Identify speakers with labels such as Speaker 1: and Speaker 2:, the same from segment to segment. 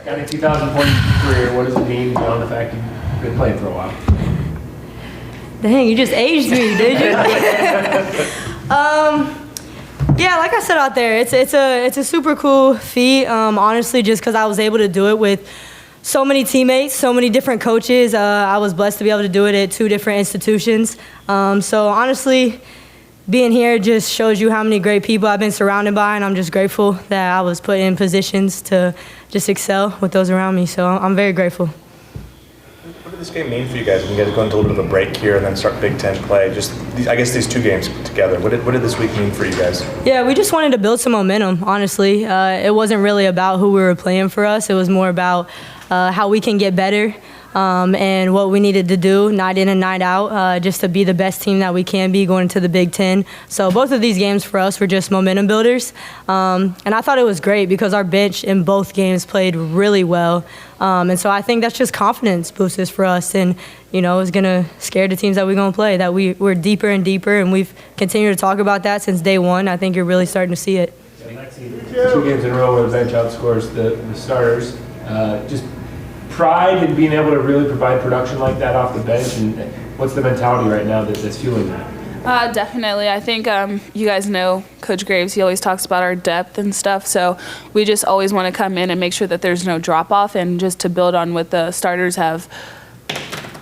Speaker 1: Got a 2,000 point career. What does it mean beyond the fact you've been playing for a while?
Speaker 2: Dang, you just aged me, did you? Yeah, like I said out there, it's a super cool feat. Honestly, just because I was able to do it with so many teammates, so many different coaches. I was blessed to be able to do it at 2 different institutions. So honestly, being here just shows you how many great people I've been surrounded by, and I'm just grateful that I was put in positions to just excel with those around me. So I'm very grateful.
Speaker 3: What did this game mean for you guys when you guys go into a little bit of a break here and then start Big Ten play? Just, I guess these 2 games together. What did this week mean for you guys?
Speaker 2: Yeah, we just wanted to build some momentum, honestly. It wasn't really about who we were playing for us. It was more about how we can get better and what we needed to do night in and night out just to be the best team that we can be going into the Big Ten. So both of these games for us were just momentum builders. And I thought it was great because our bench in both games played really well. And so I think that's just confidence boosters for us. And, you know, it's going to scare the teams that we're going to play, that we're deeper and deeper. And we've continued to talk about that since day one. I think you're really starting to see it.
Speaker 1: 2 games in a row where the bench outscores the starters. Just pride in being able to really provide production like that off the bench, and what's the mentality right now that's fueling that?
Speaker 4: Definitely. I think you guys know Coach Graves. He always talks about our depth and stuff. So we just always want to come in and make sure that there's no drop off, and just to build on what the starters have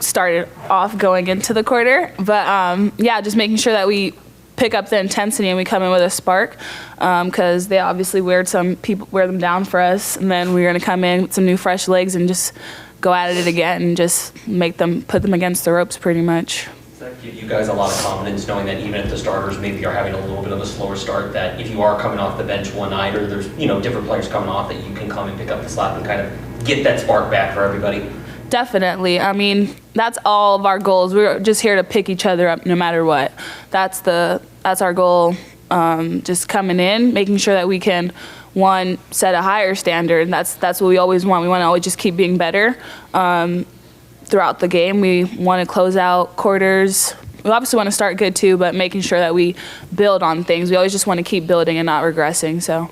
Speaker 4: started off going into the quarter. But yeah, just making sure that we pick up the intensity and we come in with a spark, because they obviously wear them down for us, and then we're going to come in with some new fresh legs and just go at it again and just put them against the ropes pretty much.
Speaker 5: Does that give you guys a lot of confidence knowing that even if the starters maybe are having a little bit of a slower start, that if you are coming off the bench one night or there's different players coming off, that you can come and pick up the slack and kind of get that spark back for everybody?
Speaker 4: Definitely. I mean, that's all of our goals. We're just here to pick each other up no matter what. That's our goal. Just coming in, making sure that we can, one, set a higher standard. That's what we always want. We want to always just keep being better throughout the game. We want to close out quarters. We obviously want to start good too, but making sure that we build on things. We always just want to keep building and not regressing. So.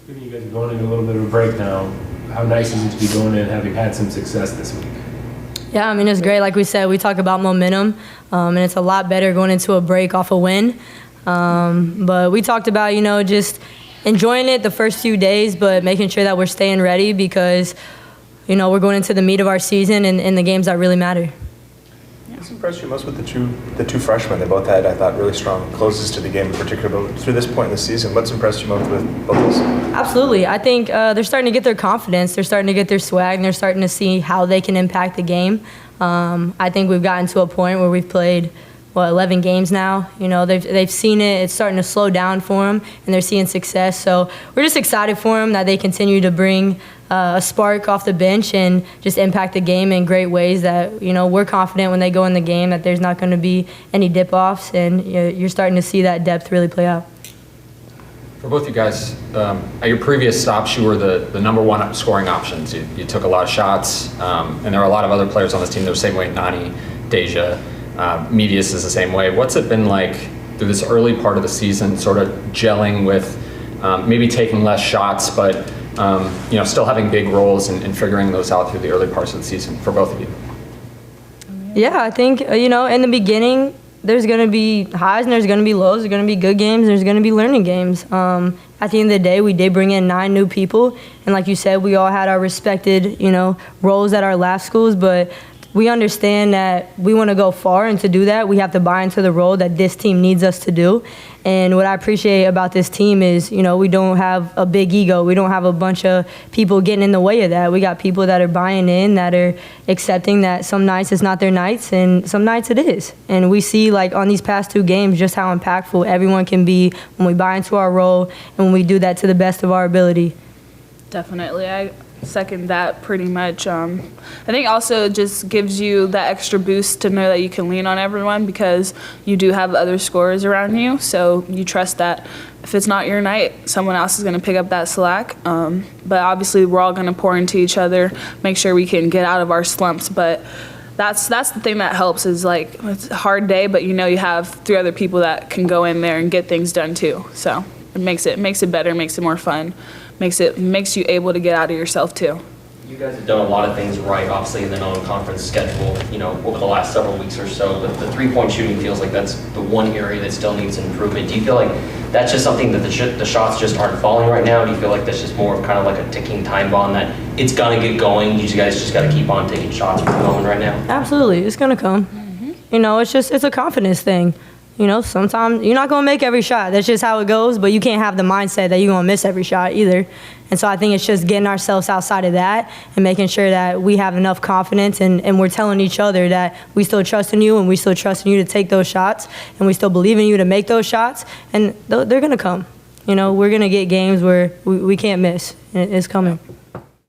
Speaker 1: You guys are going into a little bit of a break now. How nice is it to be going in having had some success this week?
Speaker 2: Yeah, I mean, it's great. Like we said, we talk about momentum, and it's a lot better going into a break off a win. But we talked about, just enjoying it the first few days, but making sure that we're staying ready because, we're going into the meat of our season and the games that really matter.
Speaker 3: What's impressed you most with the two freshmen? They both had, I thought, really strong closes to the game in particular. But through this point in the season, what's impressed you most with both of those?
Speaker 2: Absolutely. I think they're starting to get their confidence. They're starting to get their swag, and they're starting to see how they can impact the game. I think we've gotten to a point where we've played, 11 games now. They've seen it. It's starting to slow down for them, and they're seeing success. So we're just excited for them that they continue to bring a spark off the bench and just impact the game in great ways that, we're confident when they go in the game that there's not going to be any dip-offs, and you're starting to see that depth really play out.
Speaker 6: For both you guys, at your previous stops, you were the number one scoring options. You took a lot of shots, and there are a lot of other players on this team. They're the same way, Nani, Deja, Medius is the same way. What's it been like through this early part of the season, sort of gelling with maybe taking less shots, but still having big roles and figuring those out through the early parts of the season for both of you?
Speaker 2: Yeah, I think, in the beginning, there's going to be highs and there's going to be lows. There's going to be good games and there's going to be learning games. At the end of the day, we did bring in 9 new people. And like you said, we all had our respected, roles at our last schools. But we understand that we want to go far, and to do that, we have to buy into the role that this team needs us to do. And what I appreciate about this team is, we don't have a big ego. We don't have a bunch of people getting in the way of that. We got people that are buying in, that are accepting that some nights it's not their nights, and some nights it is. And we see, on these past 2 games, just how impactful everyone can be when we buy into our role and when we do that to the best of our ability.
Speaker 4: Definitely. I second that pretty much. I think also it just gives you that extra boost to know that you can lean on everyone because you do have other scorers around you, so you trust that if it's not your night, someone else is going to pick up that slack. But obviously we're all going to pour into each other, make sure we can get out of our slumps. But that's the thing that helps is it's a hard day, but you have 3 other people that can go in there and get things done too. So it makes it better, makes it more fun. Makes you able to get out of yourself too.
Speaker 5: You guys have done a lot of things right, obviously, in the non-conference schedule, over the last several weeks or so, but the three-point shooting feels like that's the one area that still needs improvement. Do you feel like that's just something that the shots just aren't falling right now? Do you feel like that's just more of kind of like a ticking time bomb that it's gonna get going, you guys just gotta keep on taking shots for the moment right now?
Speaker 2: Absolutely, it's gonna come. It's a confidence thing. Sometimes you're not gonna make every shot. That's just how it goes, but you can't have the mindset that you're gonna miss every shot either. And so I think it's just getting ourselves outside of that and making sure that we have enough confidence and we're telling each other that we still trust in you and we still trust in you to take those shots and we still believe in you to make those shots, and they're gonna come. We're gonna get games where we can't miss. It's coming.